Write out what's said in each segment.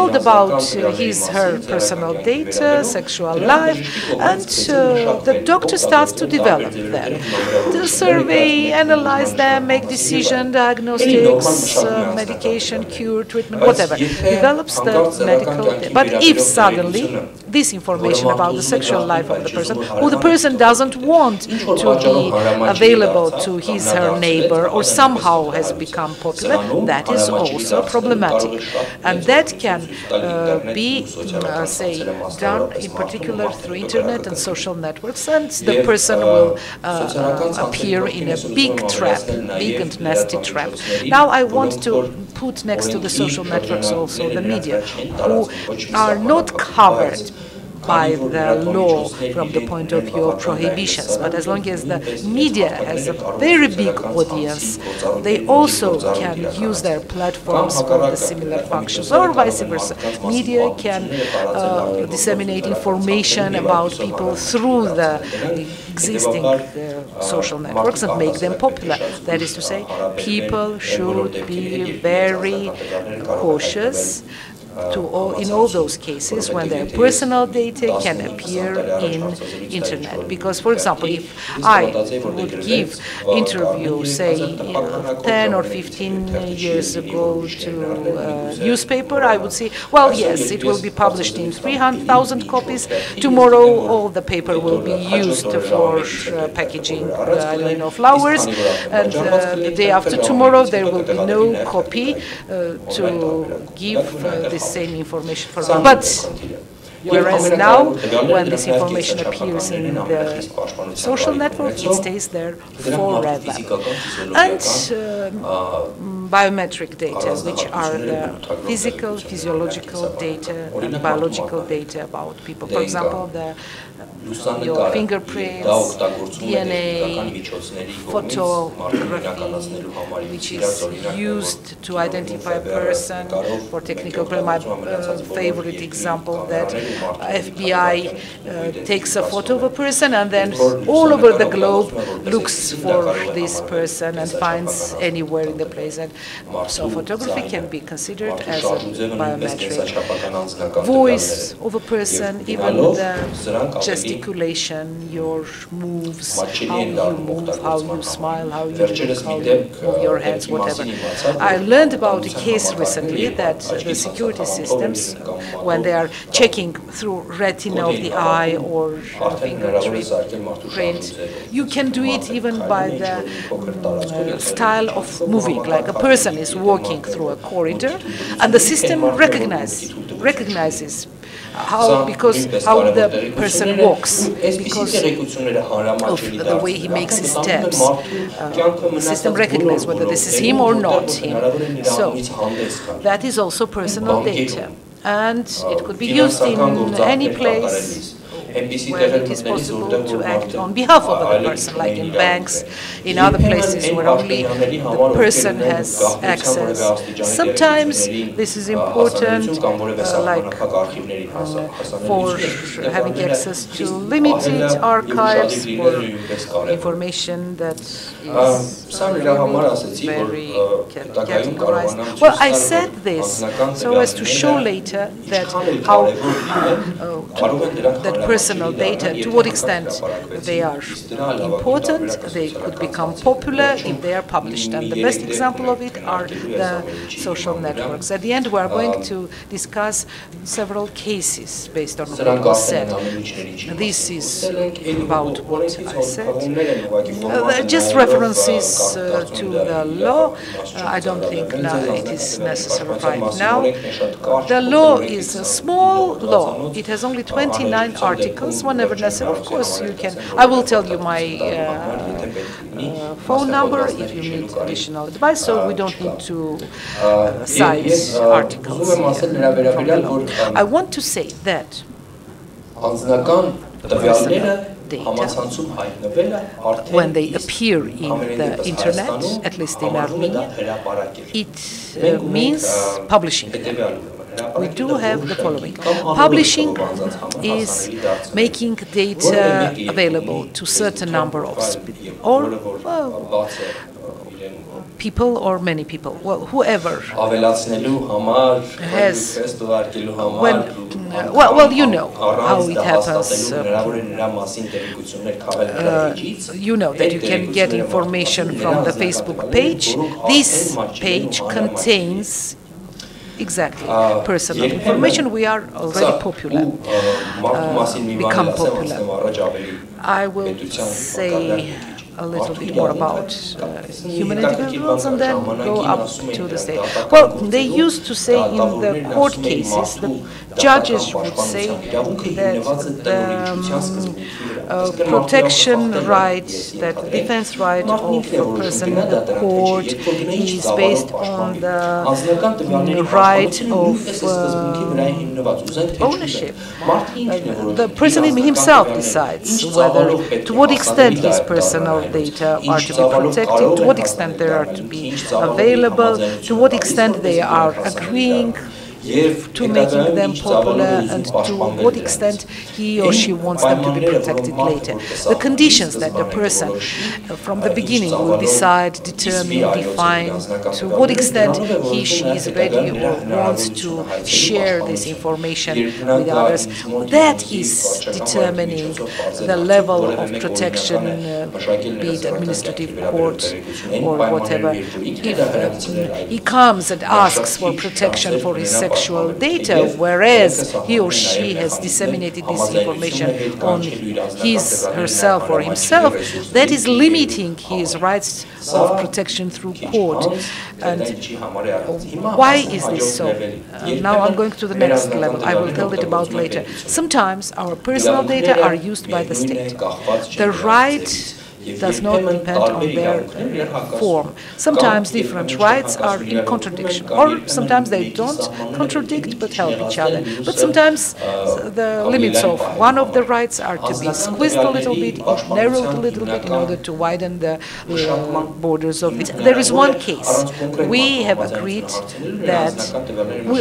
told about her personal data, sexual life, and the doctor starts to develop them. To survey, analyze them, make decision, diagnostics, medication, cure, treatment, whatever. Develops the medical. But if suddenly this information about the sexual life of the person, who the person doesn't want to be available to her neighbor, or somehow has become popular, that is also problematic. And that can be, say, done in particular through internet and social networks, and the person will appear in a big trap, big and nasty trap. Now I want to put next to the social networks also the media, who are not covered by the law from the point of view of prohibitions. But as long as the media has a very big audience, they also can use their platforms for the similar functions, or vice versa. Media can disseminate information about people through the existing social networks and make them popular. That is to say, people should be very cautious in all those cases when their personal data can appear in internet. Because, for example, if I would give interview, say, 10 or 15 years ago to a newspaper, I would say, well, yes, it will be published in 300,000 copies. Tomorrow, all the paper will be used for packaging, I don't know, flowers. And the day after tomorrow, there will be no copy to give this same information for them. But whereas now, when this information appears in the social network, it stays there forever. And biometric data, which are the physical, physiological data and biological data about people. For example, your fingerprints, DNA, photography, which is used to identify a person for technical crime. My favorite example that FBI takes a photo of a person and then all over the globe looks for this person and finds anywhere in the place. And so photography can be considered as a biometric. Voice of a person, even the gesticulation, your moves, how you move, how you smile, how you look, how you move your hands, whatever. I learned about a case recently that the security systems, when they are checking through retina of the eye or fingerprint, you can do it even by the style of moving, like a person is walking through a corridor, and the system recognizes how the person walks, because of the way he makes his steps. The system recognizes whether this is him or not him. So that is also personal data, and it could be used in any place where it is possible to act on behalf of the person, like in banks, in other places where only the person has access. Sometimes this is important, like for having access to limited archives or information that is very categorized. Well, I said this so as to show later that how that personal data, to what extent they are important, they could become popular if they are published. And the best example of it are the social networks. At the end, we are going to discuss several cases based on what was said. This is about what I said. Just references to the law. I don't think it is necessary right now. The law is a small law. It has only 29 articles. Whenever necessary, of course, you can. I will tell you my phone number if you need additional advice, so we don't need to cite articles from the law. I want to say that data, when they appear in the internet, at least in Armenia, it means publishing them. We do have the following. Publishing is making data available to certain number of or people or many people. Well, whoever has, well, you know how it happens. You know that you can get information from the Facebook page. This page contains exactly personal information. We are already popular, become popular. I will say a little bit more about human individuals and then go up to the state. Well, they used to say in the court cases, the judges would say that the protection right, that the defense right of a person in the court is based on the right of ownership. The person himself decides whether, to what extent his personal data are to be protected, to what extent they are to be available, to what extent they are agreeing to making them popular, and to what extent he or she wants them to be protected later. The conditions that the person from the beginning will decide, determine, define to what extent he, she is ready or wants to share this information with others. That is determining the level of protection, be it administrative court or whatever. If he comes and asks for protection for his sexual data, whereas he or she has disseminated this information on his, herself or himself, that is limiting his rights of protection through court. And why is this so? Now I'm going to the next level. I will tell it about later. Sometimes our personal data are used by the state. The right does not depend on their form. Sometimes different rights are in contradiction, or sometimes they don't contradict but help each other. But sometimes the limits of one of the rights are to be squeezed a little bit, narrowed a little bit in order to widen the borders of it. There is one case. We have agreed that,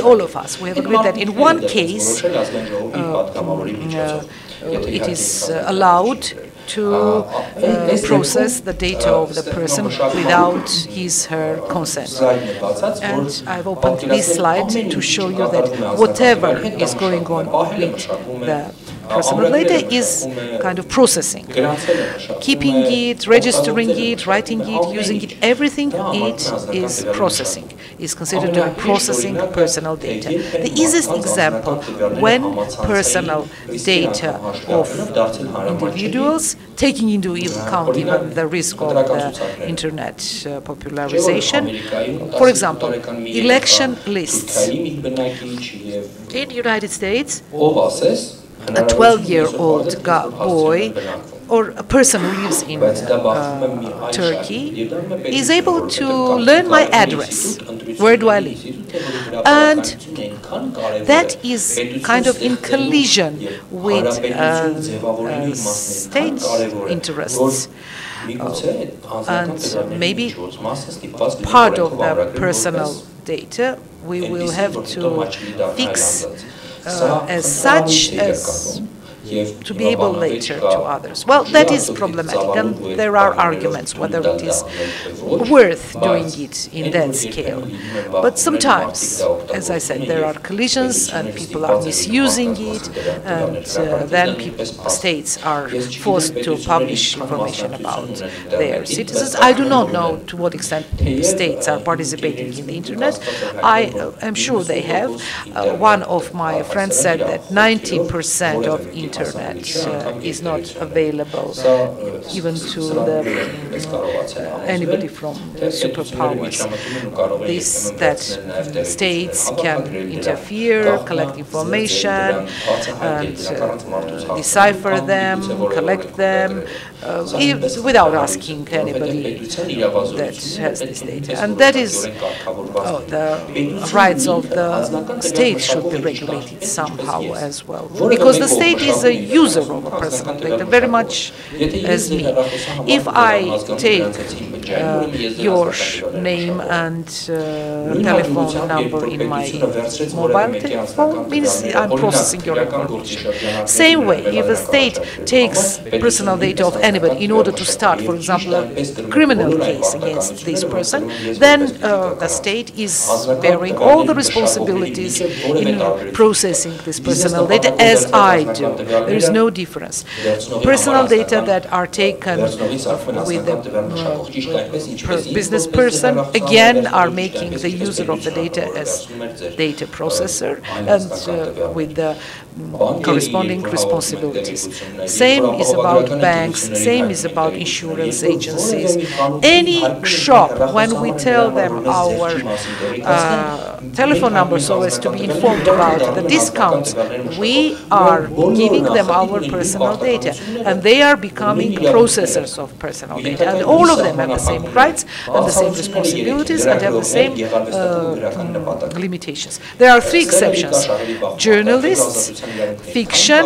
all of us, we have agreed that in one case it is allowed to process the data of the person without his/her consent. And I've opened this slide to show you that whatever is going on with the personal data is kind of processing, keeping it, registering it, writing it, using it, everything it is processing, is considered to be processing personal data. The easiest example, when personal data of individuals, taking into account even the risk of the internet popularization, for example, election lists. In the United States, a 12-year-old boy or a person who lives in Turkey is able to learn my address. Where do I live? And that is kind of in collision with state interests. And maybe part of the personal data we will have to fix as such as to be able later to others. Well, that is problematic, and there are arguments whether it is worth doing it in that scale. But sometimes, as I said, there are collisions and people are misusing it, and then states are forced to publish information about their citizens. I do not know to what extent states are participating in the internet. I am sure they have. One of my friends said that 90% of internet is not available even to anybody from superpowers. That states can interfere, collect information, and decipher them, collect them, without asking anybody that has this data. And that is the rights of the state should be regulated somehow as well, because the state is a user of a personal data, very much as me. If I take your name and telephone number in my mobile telephone, means I'm processing your information. Same way, if a state takes personal data of anybody in order to start, for example, a criminal case against this person, then the state is bearing all the responsibilities in processing this personal data, as I do. There is no difference. Personal data that are taken with the business person, again, are making the user of the data as data processor and with the corresponding responsibilities. Same is about banks, same is about insurance agencies. Any shop, when we tell them our telephone number so as to be informed about the discounts, we are giving them our personal data, and they are becoming processors of personal data. And all of them have the same rights and the same responsibilities and have the same limitations. There are three exceptions: journalists, fiction,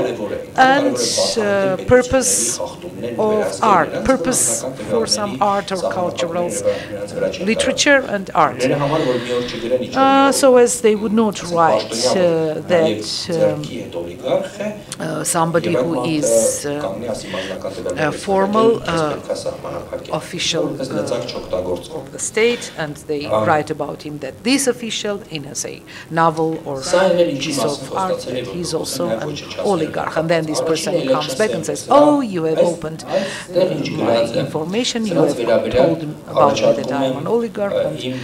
and purpose of art, purpose for some art or cultural literature and art. So as they would not write that somebody who is a formal official of the state, and they write about him that this official in a, say, novel or piece of art, that he's also an oligarch. And then this person comes back and says, oh, you have opened my information, you have told about me that I am an oligarch, and you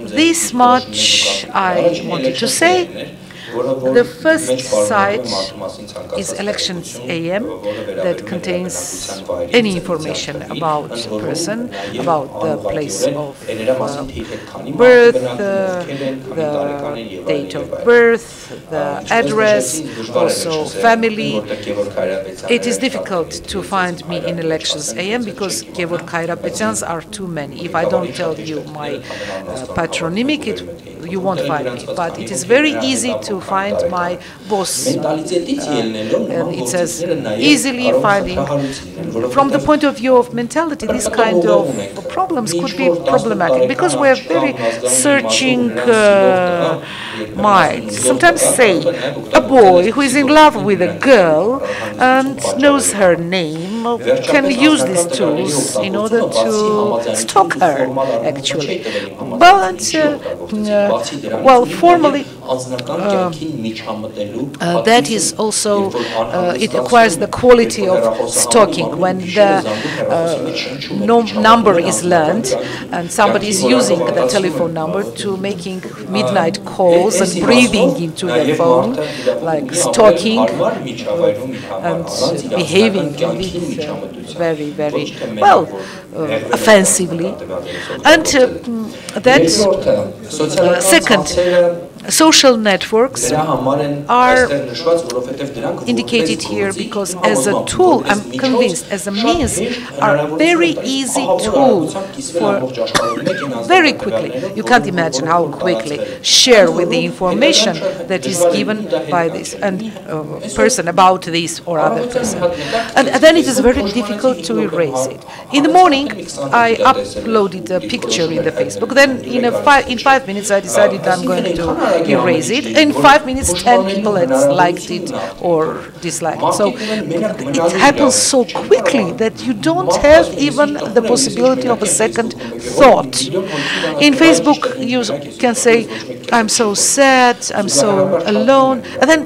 this much I wanted to say. The first site is Elections AM, that contains any information about a person, about the place of birth, the date of birth, the address, also family. It is difficult to find me in Elections AM because Kevor Kayrapetyans are too many. If I don't tell you my patronymic, you won't find me. But it is very easy to find my boss. And it says easily finding. From the point of view of mentality, these kind of problems could be problematic because we have very searching minds. Sometimes say a boy who is in love with a girl and knows her name can use these tools in order to stalk her, actually. But, well, formally, that is also, it acquires the quality of stalking. When the number is learned and somebody is using the telephone number to making midnight calls and breathing into the phone, like stalking and behaving very, very, well, offensively. And that, second, social networks are indicated here because as a tool, I'm convinced, as a means, are very easy tool for very quickly. You can't imagine how quickly share with the information that is given by this and person about this or other person. And then it is very difficult to erase it. In the morning, I uploaded a picture in the Facebook. Then in 5 minutes, I decided I'm going to erase it. In 5 minutes, 10 people had liked it or disliked it. So it happens so quickly that you don't have even the possibility of a second thought. In Facebook, you can say, I'm so sad, I'm so alone, and then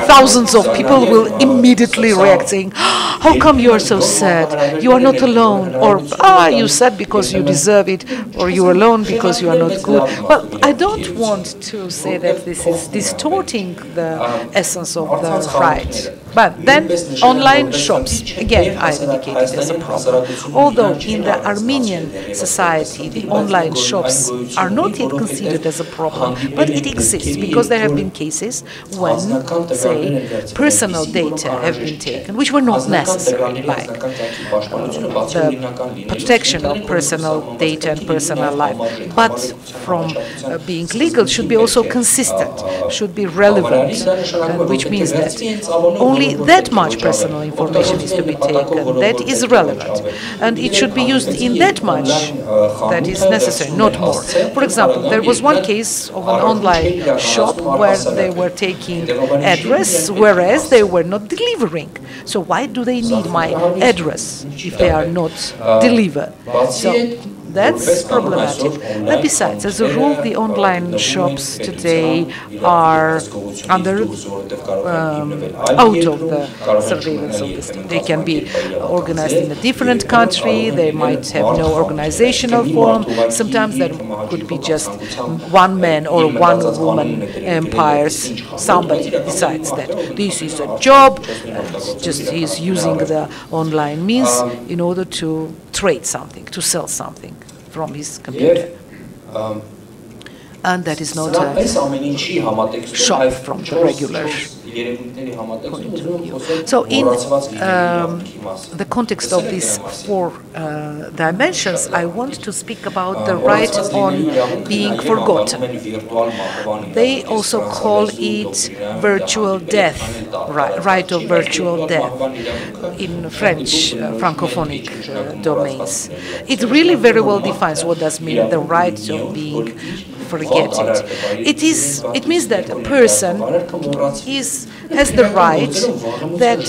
thousands of people will immediately react saying, how come you are so sad? You are not alone. Or, you said because you deserve it. Or you are alone because you are not good. Well, I don't want to say that this is distorting the essence of the right. But then online shops, again, I indicated as a problem. Although in the Armenian society, the online shops are not yet considered as a problem, but it exists because there have been cases when, say, personal data have been taken, which were not necessary, like the protection of personal data and personal life. But from being legal should be also consistent, should be relevant, which means that only that much personal information is to be taken that is relevant, and it should be used in that much that is necessary, not more. For example, there was one case of an online shop where they were taking address, whereas they were not delivering. So why do they need my address if they are not delivered? So that's problematic. And besides, as a rule, the online shops today are under out of the surveillance of the state. They can be organized in a different country. They might have no organizational form. Sometimes there could be just one man or one woman empires. Somebody decides that this is a job, and just he's using the online means in order to trade something, to sell something from his computer. And that is not a shop from the regular point of view. So in the context of these four dimensions, I want to speak about the right on being forgotten. They also call it virtual death, right of virtual death in French francophonic domains. It really very well defines what does mean the right of being forgetted. It means that a person has the right that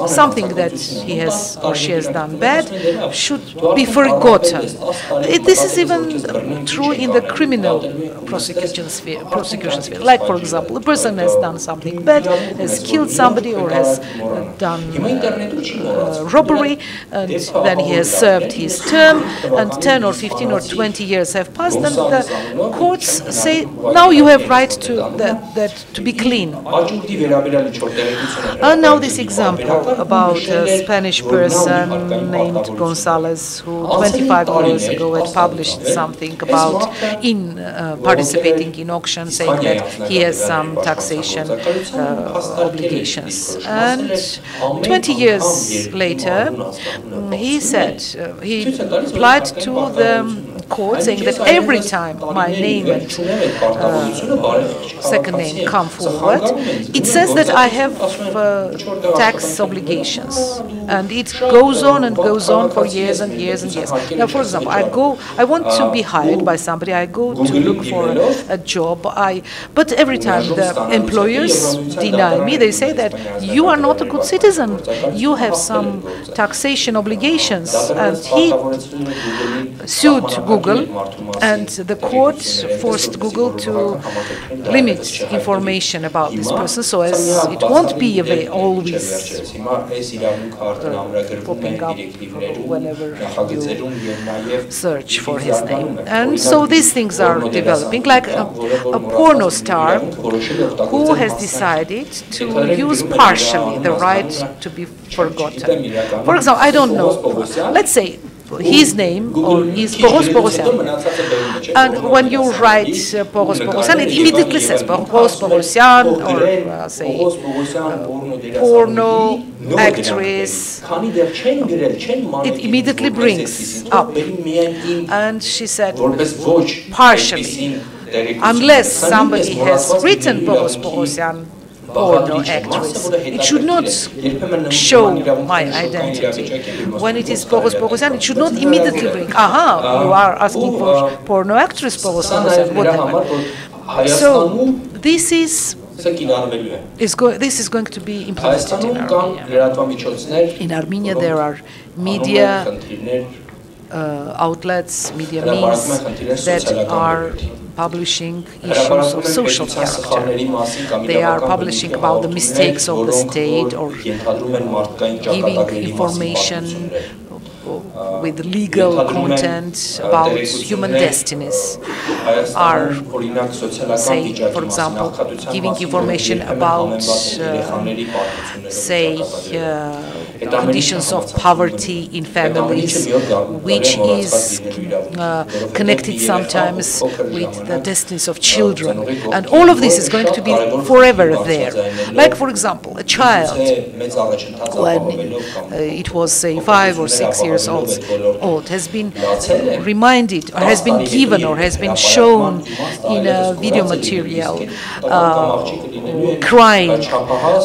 something that he has or she has done bad should be forgotten. This is even true in the criminal prosecution sphere. Like, for example, a person has done something bad, has killed somebody, or has done robbery, and then he has served his term, and 10 or 15 or 20 years have passed, and the courts say, now you have right to be clean. And now this example about a Spanish person named Gonzalez, who 25 years ago had published something about participating in auction, saying that he has some taxation obligations. And 20 years later, he said, he applied to the court saying that every time my name and second name come forward, it says that I have tax obligations, and it goes on and goes on for years and years and years. Now, for example, I want to be hired by somebody, I go to look for a job, but every time the employers deny me, they say that you are not a good citizen, you have some taxation obligations, and he sued Google, and the court forced Google to limit information about this person so as it won't be always popping up whenever you search for his name. And so these things are developing, like a porno star who has decided to use partially the right to be forgotten. For example, I don't know, let's say his name or is Poros Porosyan. And when you write Poros Porosyan, it immediately says Poros Porosyan, or say porno actress. It immediately brings up. And she said, partially, unless somebody has written Poros Porosyan, porno actress, it should not show my identity. When it is Poros Porosyan, it should not immediately bring, you are asking for porno actress Poros Porosyan, whatever. So this is going to be implemented in Armenia. In Armenia there are media outlets, media means that are publishing issues of social character. They are publishing about the mistakes of the state or giving information with legal content about human destinies are, say, for example, giving information about, say, conditions of poverty in families, which is connected sometimes with the destinies of children. And all of this is going to be forever there. Like, for example, a child, when it was, say, 5 or 6 years old, has been reminded, or has been given, or has been shown in a video material, crying,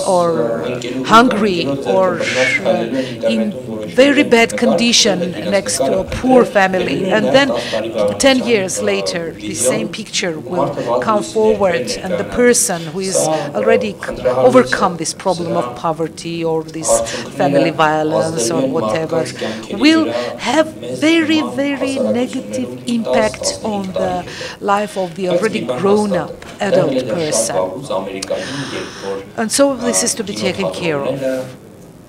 or hungry, or in very bad condition next to a poor family, and then 10 years later the same picture will come forward, and the person who is already overcome this problem of poverty or this family violence or whatever will have very, very negative impact on the life of the already grown-up adult person. And so this is to be taken care of.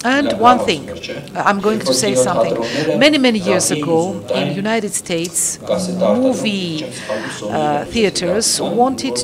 And one thing, I'm going to say something. Many, many years ago in the United States, movie theaters wanted